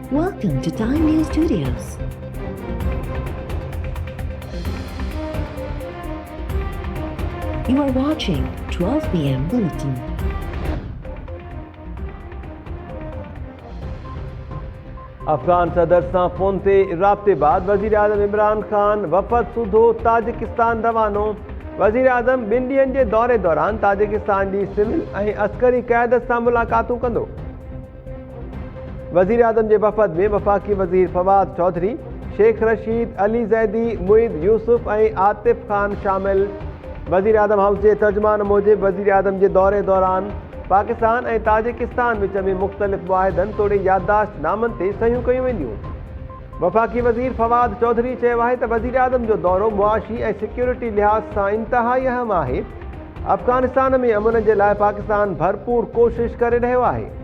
Welcome to Time News Studios. You are watching 12 p.m. Bulletin. Afghan सदर सां phone ते राब्ते बाद वज़ीर आज़म इमरान खान वफ़द सूधो ताजिकिस्तान रवानो। वज़ीर आज़म 2 ॾींहंनि जे दौरे दौरान ताजिकिस्तान जी सिविल ऐं अस्करी क़यादत सां मुलाक़ातूं कंदो। वज़ीर आज़म जे वफ़द में वफ़ाक़ी वज़ीर फवाद चौधरी, शेख रशीद, अली ज़ैदी, मुईद यूसुफ ऐं आतिफ खान शामिल। वज़ीर आज़म हाउस जे तर्जुमान मूजिब वज़ीर आज़म जे दौरे दौरान पाकिस्तान ऐं ताजिकिस्तान विच में मुख़्तलिफ़ मुआहिदनि तोड़े याददाश्त नामनि ते सहियूं कयूं वेंदियूं। वफ़ाक़ी वज़ीर फवाद चौधरी चयो आहे त वज़ीर आज़म जो दौरो मुआशी ऐं सिक्योरिटी लिहाज़ सां इंतिहाई अहम आहे। अफ़गानिस्तान में अमन जे लाइ पाकिस्तान भरपूर कोशिश करे रहियो आहे।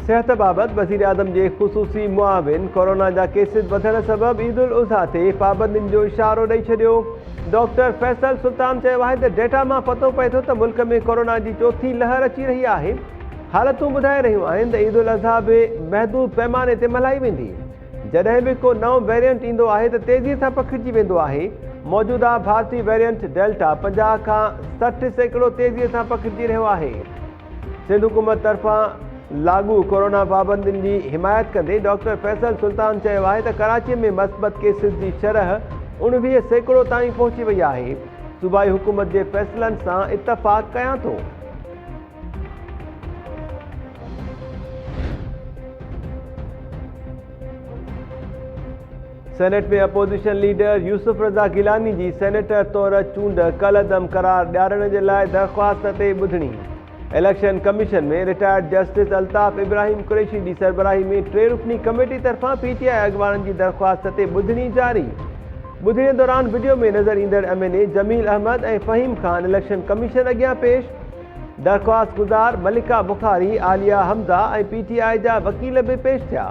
सिहत बाबति वज़ीर आज़म जे ख़ुसूसी मुआविन कोरोना जा केसिस वधण सबबि ईद उल अज़हा ते पाबंदियुनि जो इशारो ॾेई छॾियो। डॉक्टर फैसल सुल्तान चयो आहे त डेटा मां पतो पए थो त मुल्क में कोरोना जी चौथी लहर अची रही आहे। हालतूं ॿुधाए रहियूं आहिनि त ईद उल अज़हा बि महदूद पैमाने ते मल्हाई वेंदी। जॾहिं बि को नओं वेरिएंट ईंदो आहे त तेज़ीअ सां पखिड़िजी वेंदो आहे। मौजूदा भारतीय वेरिएंट डेल्टा 50 खां 60% तेज़ीअ सां पखिड़िजी रहियो आहे। सिंध हुकूमत तरफ़ां लागू कोरोना पाबंदियुनि जी हिमायत कंदे डॉक्टर फैसल सुल्तान चयो आहे त कराची में मस्बत केसिस जी शरह 90% ताईं पहुची वई आहे। सूबाई हुकूमत जे फ़ैसिलनि सां इतफ़ाक़ कयां थो। सेनेट में अपोज़िशन लीडर यूसुफ रज़ा गिलानी जी सेनेटर तौर चूंड कलदम करार ॾियारण जे लाइ दरख़्वास्त ते ॿुधणी। इलेक्शन कमीशन में रिटायर्ड जस्टिस अल्ताफ़ इब्राहिम कुरैशी जी सरबराही में 3 रुकनी कमेटी तरफ़ां PTI अॻवाननि जी दरख़्वास्त ते ॿुधणी जारी। ॿुधणी दौरान वीडियो में नज़र ईंदड़ MNA जमील अहमद ऐं फ़हीम ख़ान इलेक्शन कमीशन अॻियां पेश। दरख़्वास्त गुज़ार मलिका बुखारी, आलिया हमज़ा ऐं PTI जा वकील बि पेश थिया।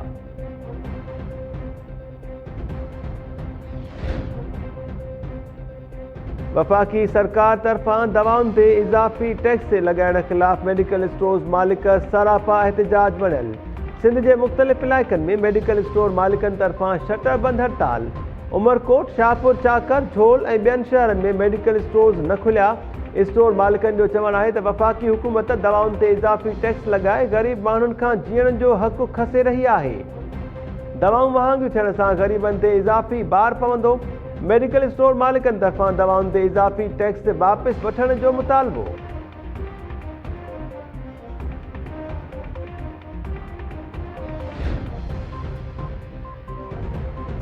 वफ़ाक़ी सरकार तरफ़ां दवाउनि ते इज़ाफ़ी टैक्स लॻाइण ख़िलाफ़ मेडिकल स्टोर्स मालिक सरापा एहतजाज बणियल। सिंध जे मुख़्तलिफ़ इलाइक़नि में मेडिकल स्टोर मालिकनि तरफ़ां शटर बंदि हड़ताल। उमरकोट, शाहपुर चाकर, झोल ऐं ॿियनि शहरनि में मेडिकल स्टोर्स न खुलिया। स्टोर मालिकनि जो चवणु आहे त वफ़ाक़ी हुकूमत दवाउनि ते इज़ाफ़ी टैक्स लॻाए ग़रीब माण्हुनि खां जीअण जो हक़ खसे रही आहे। दवाऊं महांगियूं थियण सां ग़रीबनि ते इज़ाफ़ी बार पवंदो। मेडिकल स्टोर मालिकनि तरफ़ां दवाउनि ते इज़ाफ़ी टैक्स वापसि वठण जो मुतालबो।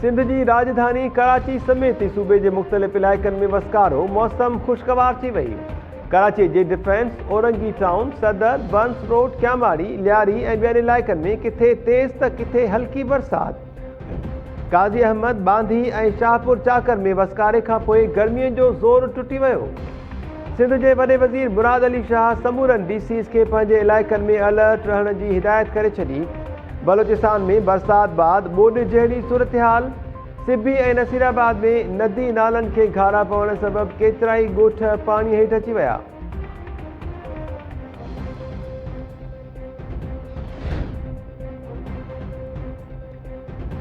सिंध जी राजधानी कराची समेत सूबे जे मुख़्तलिफ़ इलाइक़नि में वसकारो। मौसम ख़ुशगवार थी वई। कराची जे डिफेंस, औरंगी टाउन, सदर, बंस रोड, क्यामाड़ी, लियारी ऐं ॿियनि इलाइक़नि में किथे तेज़ त किथे हल्की बरसात। काज़ी अहमद, बांधी ऐं शाहपुर चाकर में वसकारे खां पोइ गर्मीअ जो ज़ोर टुटी वियो। सिंध जे वॾे वज़ीर मुराद अली शाह समूरनि DCs खे पंहिंजे इलाइक़नि में अलर्ट रहण जी हिदायत करे छॾी। बलोचिस्तान में बरसात बाद ॿोॾि जहिड़ी सूरतहाल। सिब्बी ऐं नसीराबाद में नदी नालनि खे घारा पवण सबबि केतिरा ई ॻोठ पाणी हेठि अची विया।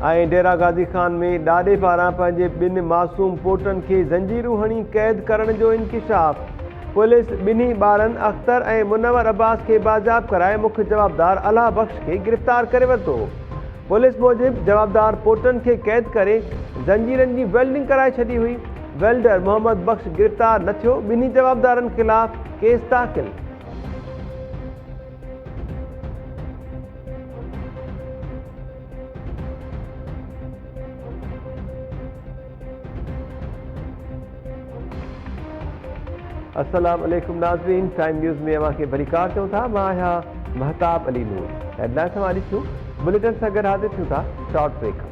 ऐं डेरा गाज़ी खान में ॾाॾे पारां पंहिंजे 2 मासूम पोटनि खे ज़ंजीरूं हणी क़ैद करण जो इंकिशाफ। पुलिस 2 ॿारनि अख्तर ऐं मुनवर अब्बास खे बाज़ाब कराए मुख्य जवाबदार अलाह बख्श खे गिरफ़्तार करे वरितो। पुलिस मूजिब जवाबदार पोटनि खे क़ैद करे ज़ंजीरनि जी वेल्डिंग कराए छॾी हुई। वेल्डर मोहम्मद बख्श गिरफ़्तार न थियो। 2 जवाबदारनि ख़िलाफ़ केस दाख़िल। अस्सलाम वालेकुम नाज़रीन, टाइम न्यूज़ में अवां खे भरीकार चऊं था। मां आहियां महताब अली नूर। हेडलाइंस हमारी थियूं बुलेटिन सां गॾु हाज़िर थियूं था शॉर्ट ब्रेक।